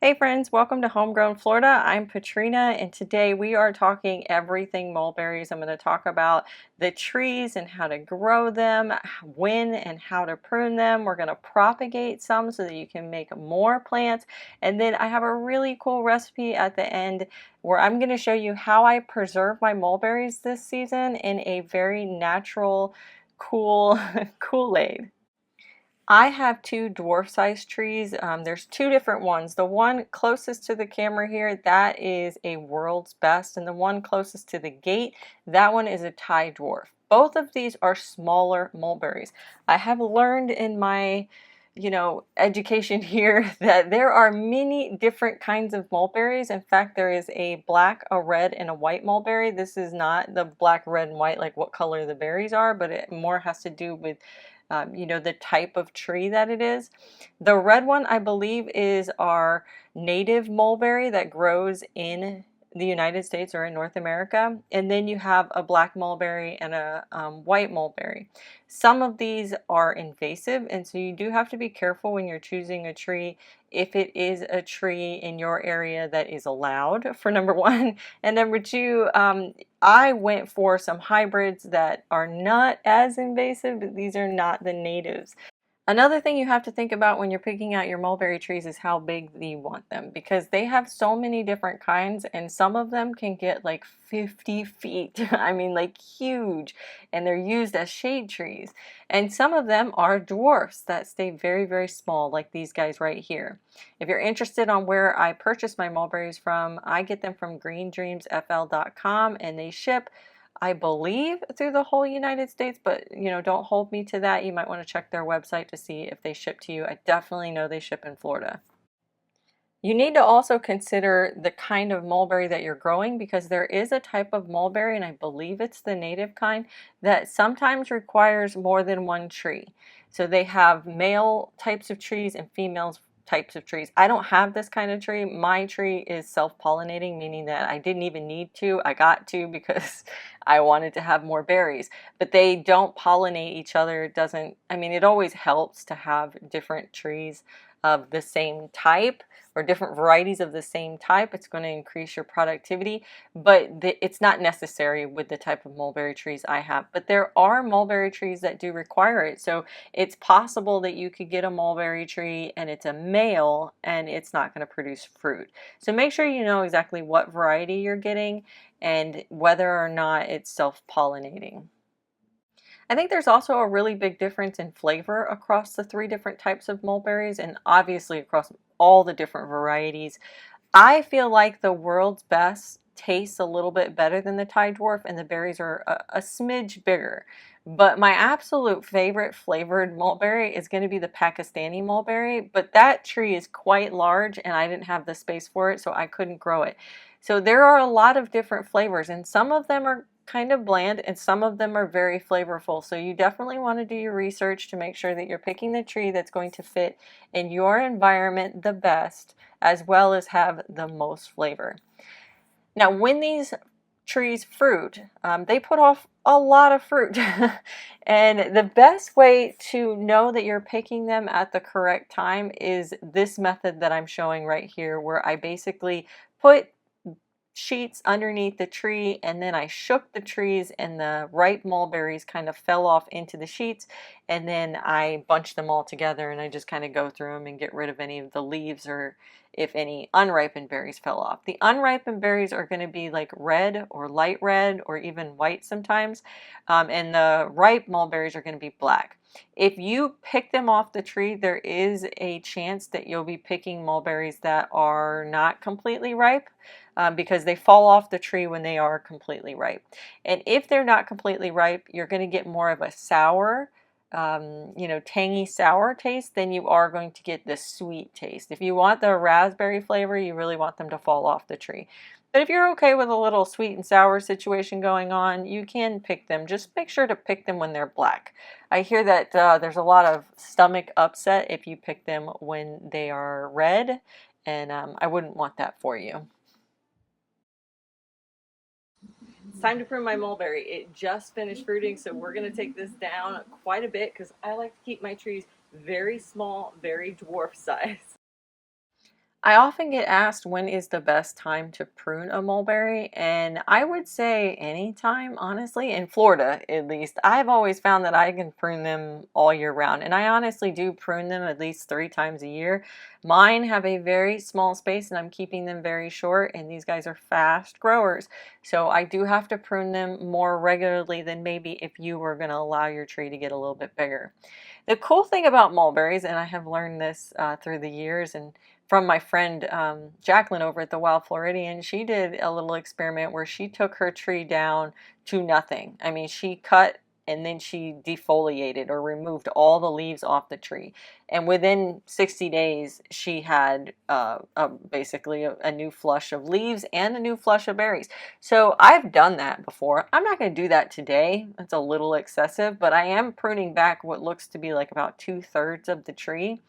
Hey friends, welcome to Homegrown Florida. I'm Katrina and today we are talking everything mulberries. I'm going to talk about the trees and how to grow them, when and how to prune them. We're going to propagate some so that you can make more plants. And then I have a really cool recipe at the end where I'm going to show you how I preserve my mulberries this season in a very natural, cool Kool-Aid. I have two dwarf-sized trees. There's two different ones. The one closest to the camera here, that is a world's best, and the one closest to the gate, that one is a Thai dwarf. Both of these are smaller mulberries. I have learned in my, education here that there are many different kinds of mulberries. In fact, there is a black, a red, and a white mulberry. This is not the black, red, and white, like what color the berries are, but it more has to do with the type of tree that it is. The red one, I believe, is our native mulberry that grows in the United States or in North America. And then you have a black mulberry and a white mulberry. Some of these are invasive, and so you do have to be careful when you're choosing a tree if it is a tree in your area that is allowed, for number one. And number two, I went for some hybrids that are not as invasive, but these are not the natives. Another thing you have to think about when you're picking out your mulberry trees is how big you want them, because they have so many different kinds and some of them can get like 50 feet. I mean, like huge, and they're used as shade trees. And some of them are dwarfs that stay very, very small, like these guys right here. If you're interested on where I purchase my mulberries from, I get them from greendreamsfl.com and they ship, I believe, through the whole United States, but don't hold me to that. You might want to check their website to see if they ship to you. I definitely know they ship in Florida. You need to also consider the kind of mulberry that you're growing, because there is a type of mulberry, and I believe it's the native kind, that sometimes requires more than one tree. So they have male types of trees and females types of trees. I don't have this kind of tree. My tree is self-pollinating, meaning that I didn't even need to. I got to because I wanted to have more berries. But they don't pollinate each other. It doesn't, I mean, it always helps to have different trees of the same type or different varieties of the same type. It's going to increase your productivity, but it's not necessary with the type of mulberry trees I have. But there are mulberry trees that do require it. So it's possible that you could get a mulberry tree and it's a male and it's not going to produce fruit. So make sure you know exactly what variety you're getting and whether or not it's self-pollinating. I think there's also a really big difference in flavor across the three different types of mulberries and obviously across all the different varieties. I feel like the world's best tastes a little bit better than the Thai dwarf, and the berries are a smidge bigger. But my absolute favorite flavored mulberry is going to be the Pakistani mulberry, but that tree is quite large and I didn't have the space for it, so I couldn't grow it. So there are a lot of different flavors, and some of them are kind of bland and some of them are very flavorful. So you definitely want to do your research to make sure that you're picking the tree that's going to fit in your environment the best, as well as have the most flavor. Now, when these trees fruit, they put off a lot of fruit. And the best way to know that you're picking them at the correct time is this method that I'm showing right here, where I basically put sheets underneath the tree and then I shook the trees and the ripe mulberries kind of fell off into the sheets, and then I bunched them all together and I just kind of go through them and get rid of any of the leaves or if any unripened berries fell off. The unripened berries are going to be like red or light red or even white sometimes, and the ripe mulberries are going to be black. If you pick them off the tree, there is a chance that you'll be picking mulberries that are not completely ripe, because they fall off the tree when they are completely ripe. And if they're not completely ripe, you're going to get more of a sour, tangy sour taste than you are going to get the sweet taste. If you want the raspberry flavor, you really want them to fall off the tree. But if you're okay with a little sweet and sour situation going on, you can pick them. Just make sure to pick them when they're black. I hear that there's a lot of stomach upset if you pick them when they are red, and I wouldn't want that for you. It's time to prune my mulberry. It just finished fruiting, so we're going to take this down quite a bit because I like to keep my trees very small, very dwarf size. I often get asked when is the best time to prune a mulberry, and I would say anytime, honestly, in Florida at least. I've always found that I can prune them all year round, and I honestly do prune them at least 3 times a year. Mine have a very small space, and I'm keeping them very short, and these guys are fast growers. So I do have to prune them more regularly than maybe if you were going to allow your tree to get a little bit bigger. The cool thing about mulberries, and I have learned this through the years and from my friend Jacqueline over at the Wild Floridian, she did a little experiment where she took her tree down to nothing. I mean, she cut and then she defoliated or removed all the leaves off the tree. And within 60 days, she had basically a new flush of leaves and a new flush of berries. So I've done that before. I'm not going to do that today. It's a little excessive, but I am pruning back what looks to be like about 2/3 of the tree.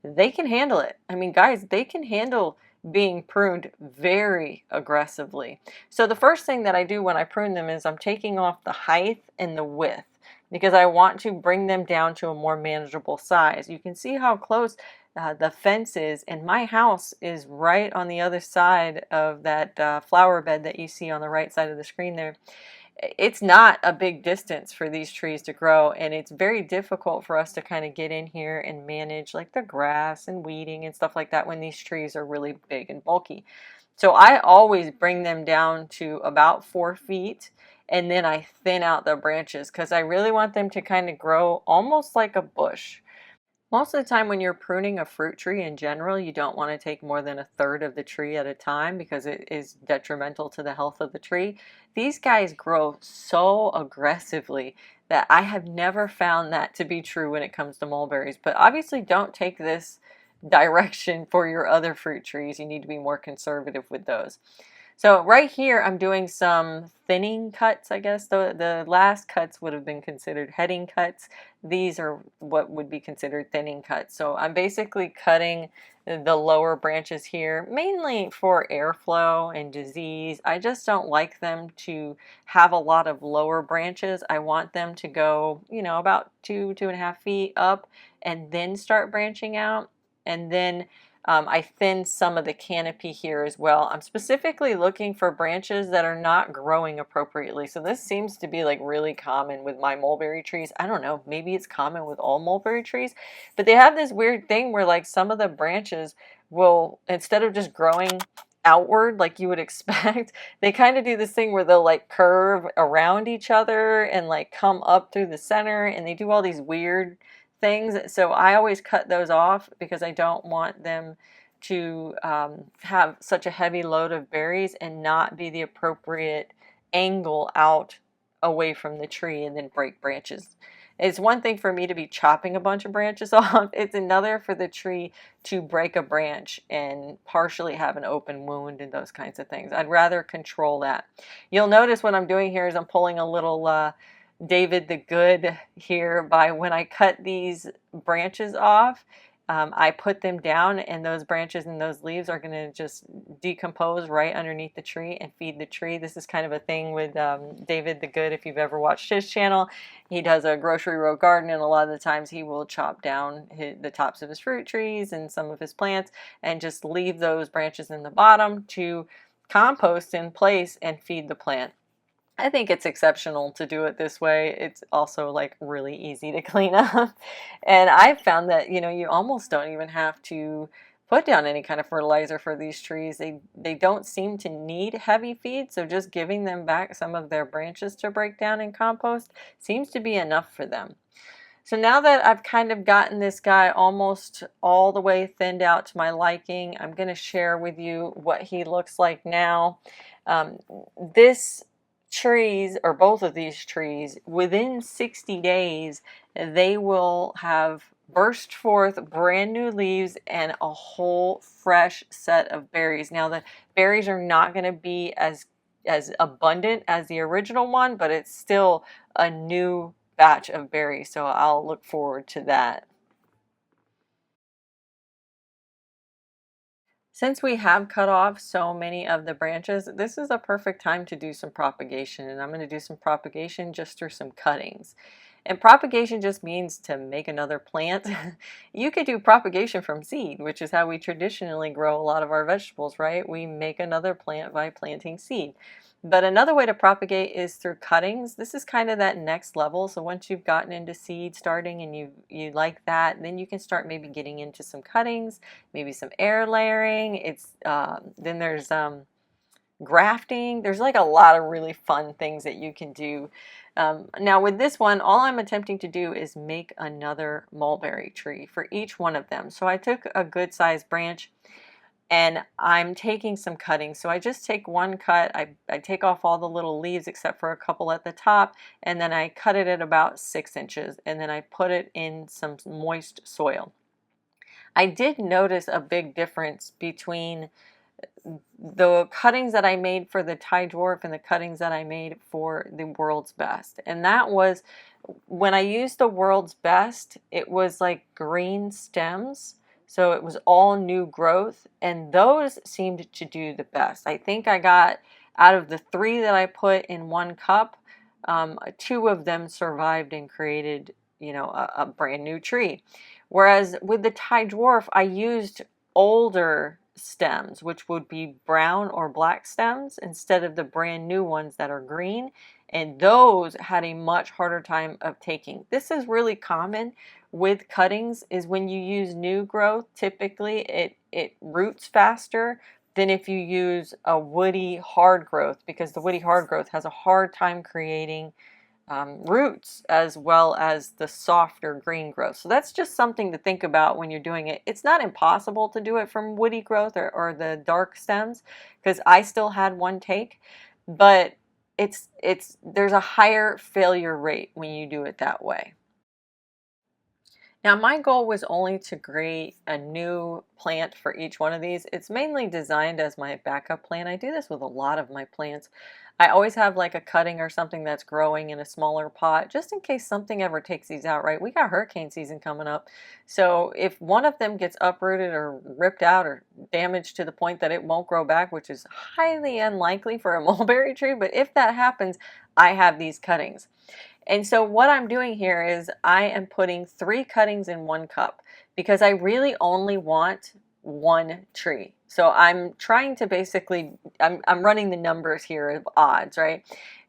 They can handle it. I mean, guys, they can handle being pruned very aggressively. So the first thing that I do when I prune them is I'm taking off the height and the width because I want to bring them down to a more manageable size. You can see how close the fence is, and my house is right on the other side of that flower bed that you see on the right side of the screen there. It's not a big distance for these trees to grow, and it's very difficult for us to kind of get in here and manage like the grass and weeding and stuff like that when these trees are really big and bulky. So I always bring them down to about 4 feet, and then I thin out the branches because I really want them to kind of grow almost like a bush. Most of the time when you're pruning a fruit tree in general, you don't want to take more than 1/3 of the tree at a time because it is detrimental to the health of the tree. These guys grow so aggressively that I have never found that to be true when it comes to mulberries. But obviously don't take this direction for your other fruit trees. You need to be more conservative with those. So right here, I'm doing some thinning cuts, I guess. The last cuts would have been considered heading cuts. These are what would be considered thinning cuts. So I'm basically cutting the lower branches here, mainly for airflow and disease. I just don't like them to have a lot of lower branches. I want them to go, about 2.5 feet up and then start branching out. And then I thin some of the canopy here as well. I'm specifically looking for branches that are not growing appropriately. So this seems to be like really common with my mulberry trees. I don't know, maybe it's common with all mulberry trees, but they have this weird thing where like some of the branches will, instead of just growing outward like you would expect, they kind of do this thing where they'll like curve around each other and like come up through the center, and they do all these weird things. So I always cut those off because I don't want them to have such a heavy load of berries and not be the appropriate angle out away from the tree and then break branches. It's one thing for me to be chopping a bunch of branches off. It's another for the tree to break a branch and partially have an open wound and those kinds of things. I'd rather control that. You'll notice what I'm doing here is I'm pulling a little David the Good here by when I cut these branches off. I put them down, and those branches and those leaves are going to just decompose right underneath the tree and feed the tree. This is kind of a thing with David the Good. If you've ever watched his channel, he does a grocery row garden, and a lot of the times he will chop down the tops of his fruit trees and some of his plants and just leave those branches in the bottom to compost in place and feed the plant. I think it's exceptional to do it this way. It's also like really easy to clean up. And I've found that, you almost don't even have to put down any kind of fertilizer for these trees. They don't seem to need heavy feed, so just giving them back some of their branches to break down in compost seems to be enough for them. So now that I've kind of gotten this guy almost all the way thinned out to my liking, I'm going to share with you what he looks like now. This trees, or both of these trees, within 60 days, they will have burst forth brand new leaves and a whole fresh set of berries. Now the berries are not going to be as abundant as the original one, but it's still a new batch of berries, so I'll look forward to that. Since we have cut off so many of the branches, this is a perfect time to do some propagation, and I'm going to do some propagation just through some cuttings. And propagation just means to make another plant. You could do propagation from seed, which is how we traditionally grow a lot of our vegetables, right? We make another plant by planting seed. But another way to propagate is through cuttings. This is kind of that next level. So once you've gotten into seed starting and you like that, then you can start maybe getting into some cuttings, maybe some air layering. Then there's grafting. There's like a lot of really fun things that you can do. Now with this one, all I'm attempting to do is make another mulberry tree for each one of them. So I took a good sized branch and I'm taking some cuttings. So I just take one cut, I take off all the little leaves except for a couple at the top, and then I cut it at about 6 inches, and then I put it in some moist soil. I did notice a big difference between the cuttings that I made for the Thai dwarf and the cuttings that I made for the world's best. And that was when I used the world's best, it was like green stems. So it was all new growth, and those seemed to do the best. I think I got out of the 3 that I put in 1 cup, 2 of them survived and created, a brand new tree. Whereas with the Thai dwarf, I used older stems, which would be brown or black stems, instead of the brand new ones that are green, and those had a much harder time of taking. This is really common with cuttings, is when you use new growth, typically it roots faster than if you use a woody hard growth, because the woody hard growth has a hard time creating roots as well as the softer green growth. So that's just something to think about when you're doing it. It's not impossible to do it from woody growth or the dark stems, because I still had 1 take, but there's a higher failure rate when you do it that way. Now, my goal was only to create a new plant for each one of these. It's mainly designed as my backup plant. I do this with a lot of my plants. I always have like a cutting or something that's growing in a smaller pot, just in case something ever takes these out, right? We got hurricane season coming up. So if one of them gets uprooted or ripped out or damaged to the point that it won't grow back, which is highly unlikely for a mulberry tree, but if that happens, I have these cuttings. And so what I'm doing here is I am putting 3 cuttings in 1 cup because I really only want 1 tree. So I'm trying to basically, I'm running the numbers here of odds, right?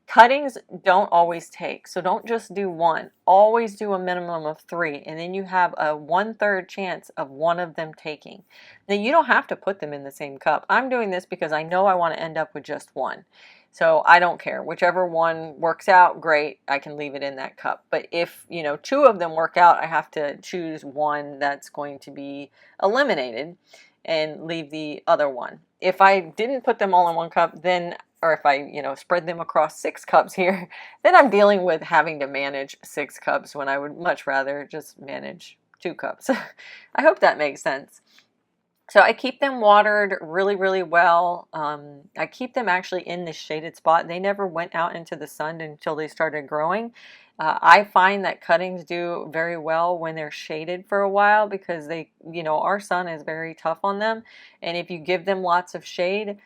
Cuttings don't always take, so don't just do 1. Always do a minimum of 3, and then you have a 1/3 chance of one of them taking. Now you don't have to put them in the same cup. I'm doing this because I know I want to end up with just 1. So I don't care. Whichever one works out, great. I can leave it in that cup. But if, 2 of them work out, I have to choose one that's going to be eliminated and leave the other one. If I didn't put them all in 1 cup, then, or if I, spread them across 6 cups here, then I'm dealing with having to manage 6 cups when I would much rather just manage 2 cups. I hope that makes sense. So I keep them watered really, really well. I keep them actually in the shaded spot. They never went out into the sun until they started growing. I find that cuttings do very well when they're shaded for a while because our sun is very tough on them. And if you give them lots of shade,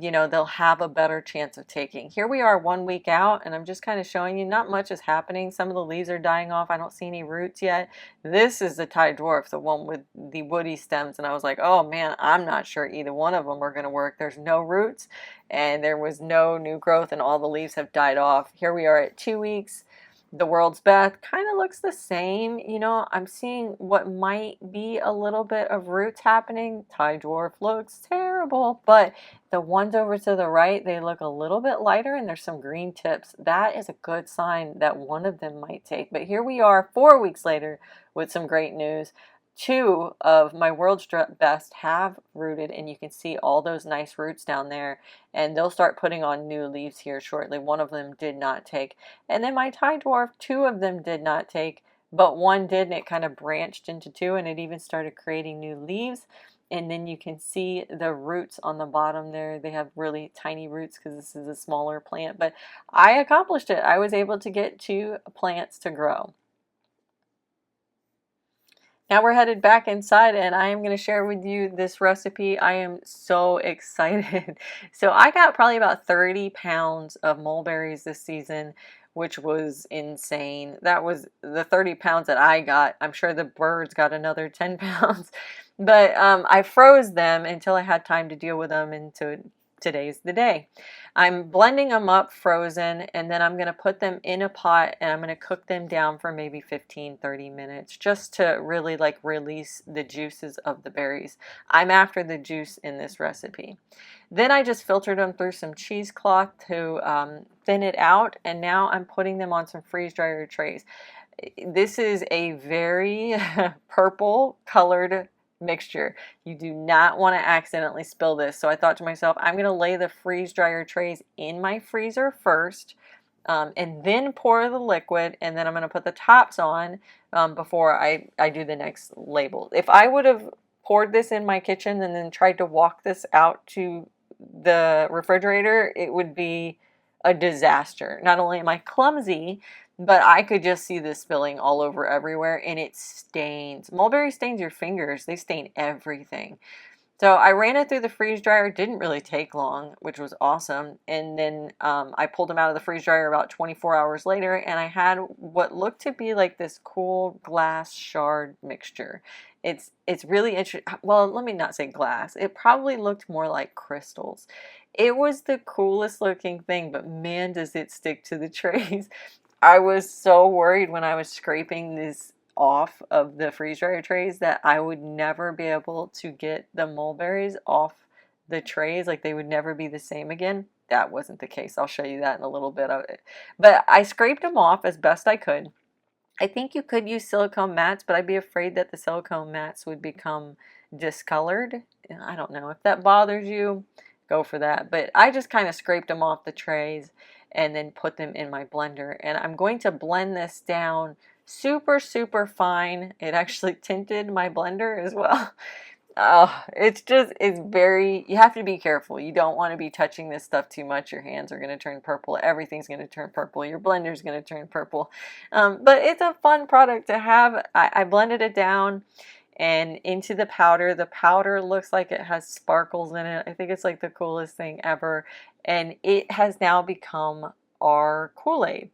they'll have a better chance of taking. Here we are 1 week out, and I'm just kind of showing you not much is happening. Some of the leaves are dying off. I don't see any roots yet. This is the Thai dwarf, the one with the woody stems, and I was like, oh man, I'm not sure either one of them are going to work. There's no roots, and there was no new growth, and all the leaves have died off. Here we are at 2 weeks. The world's best kind of looks the same. I'm seeing what might be a little bit of roots happening. Thai dwarf looks terrible, but the ones over to the right, they look a little bit lighter and there's some green tips. That is a good sign that one of them might take. But here we are 4 weeks later with some great news. 2 of my world's best have rooted, and you can see all those nice roots down there, and they'll start putting on new leaves here shortly. One of them did not take, and then my Thai dwarf, 2 of them did not take, but 1 did, and it kind of branched into 2, and it even started creating new leaves. And then you can see the roots on the bottom there. They have really tiny roots because this is a smaller plant, but I accomplished it. I was able to get 2 plants to grow. Now we're headed back inside, and I am going to share with you this recipe. I am so excited. So I got probably about 30 pounds of mulberries this season which was insane. That was the 30 pounds that I got. I'm sure the birds got another 10 pounds. But I froze them until I had time to deal with them, and today's the day. I'm blending them up frozen, and then I'm going to put them in a pot and I'm going to cook them down for maybe 15-30 minutes just to really like release the juices of the berries. I'm after the juice in this recipe. Then I just filtered them through some cheesecloth to thin it out, and now I'm putting them on some freeze dryer trays. This is a very purple colored mixture. You do not want to accidentally spill this. So I thought to myself, I'm going to lay the freeze dryer trays in my freezer first, and then pour the liquid, and then I'm going to put the tops on before I do the next label. If I would have poured this in my kitchen and then tried to walk this out to the refrigerator, it would be a disaster. Not only am I clumsy, but I could just see this spilling all over everywhere, and it stains. Mulberry stains your fingers. They stain everything. So I ran it through the freeze dryer. It didn't really take long, which was awesome. And then I pulled them out of the freeze dryer about 24 hours later, and I had what looked to be like this cool glass shard mixture. It's really interesting. Well, let me not say glass. It probably looked more like crystals. It was the coolest looking thing, but man, does it stick to the trays. I was so worried when I was scraping this off of the freeze dryer trays that I would never be able to get the mulberries off the trays. Like they would never be the same again. That wasn't the case. I'll show you that in a little bit of it. But I scraped them off as best I could. I think you could use silicone mats, but I'd be afraid that the silicone mats would become discolored. I don't know if that bothers you. Go for that. But I just kind of scraped them off the trays and then put them in my blender. And I'm going to blend this down super, super fine. It actually tinted my blender as well. Oh, it's very, you have to be careful. You don't want to be touching this stuff too much. Your hands are going to turn purple. Everything's going to turn purple. Your blender's going to turn purple. But it's a fun product to have. I blended it down and into the powder. The powder looks like it has sparkles in it. I think it's like the coolest thing ever. And it has now become our Kool-Aid.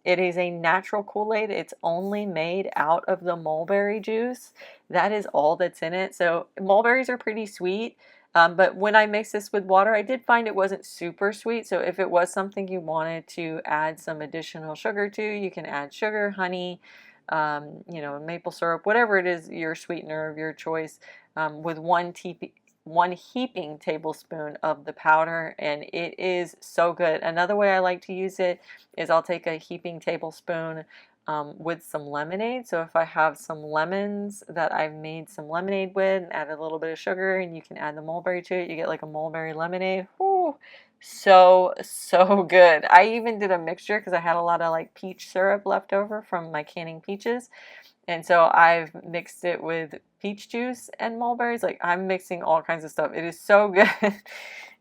It is a natural Kool-Aid. It's only made out of the mulberry juice. That is all that's in it. So mulberries are pretty sweet, but when I mixed this with water, I did find it wasn't super sweet. So if it was something you wanted to add some additional sugar to, you can add sugar, honey, maple syrup, whatever it is, your sweetener of your choice, with one heaping tablespoon of the powder, and it is so good. Another way I like to use it is I'll take a heaping tablespoon with some lemonade. So if I have some lemons that I've made some lemonade with, and add a little bit of sugar, and you can add the mulberry to it, you get like a mulberry lemonade. Whew, so good. I even did a mixture because I had a lot of like peach syrup left over from my canning peaches. And so I've mixed it with peach juice and mulberries. Like I'm mixing all kinds of stuff. It is so good.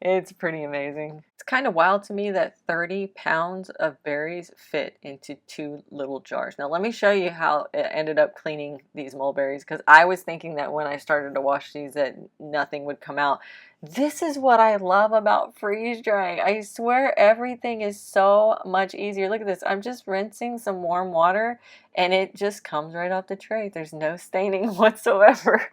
It's pretty amazing. It's kind of wild to me that 30 pounds of berries fit into 2 little jars. Now let me show you how it ended up cleaning these mulberries, because I was thinking that when I started to wash these that nothing would come out. This is what I love about freeze drying. I swear everything is so much easier. Look at this. I'm just rinsing some warm water and it just comes right off the tray. There's no staining whatsoever.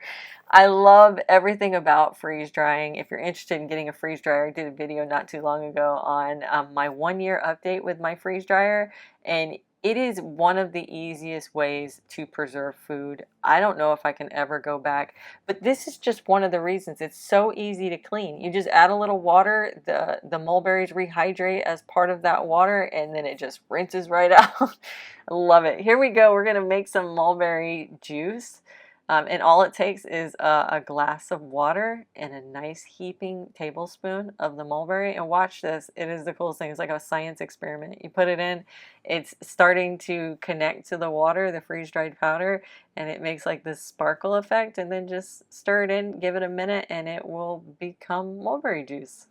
I love everything about freeze drying. If you're interested in getting a freeze dryer, I did a video not too long ago on my 1-year update with my freeze dryer, and it is one of the easiest ways to preserve food. I don't know if I can ever go back, but this is just one of the reasons. It's so easy to clean. You just add a little water, the mulberries rehydrate as part of that water, and then it just rinses right out. I love it. Here we go. We're going to make some mulberry juice. And all it takes is a glass of water and a nice heaping tablespoon of the mulberry. And watch this. It is the coolest thing. It's like a science experiment. You put it in, it's starting to connect to the water, the freeze-dried powder, and it makes like this sparkle effect. And then just stir it in, give it a minute, and it will become mulberry juice.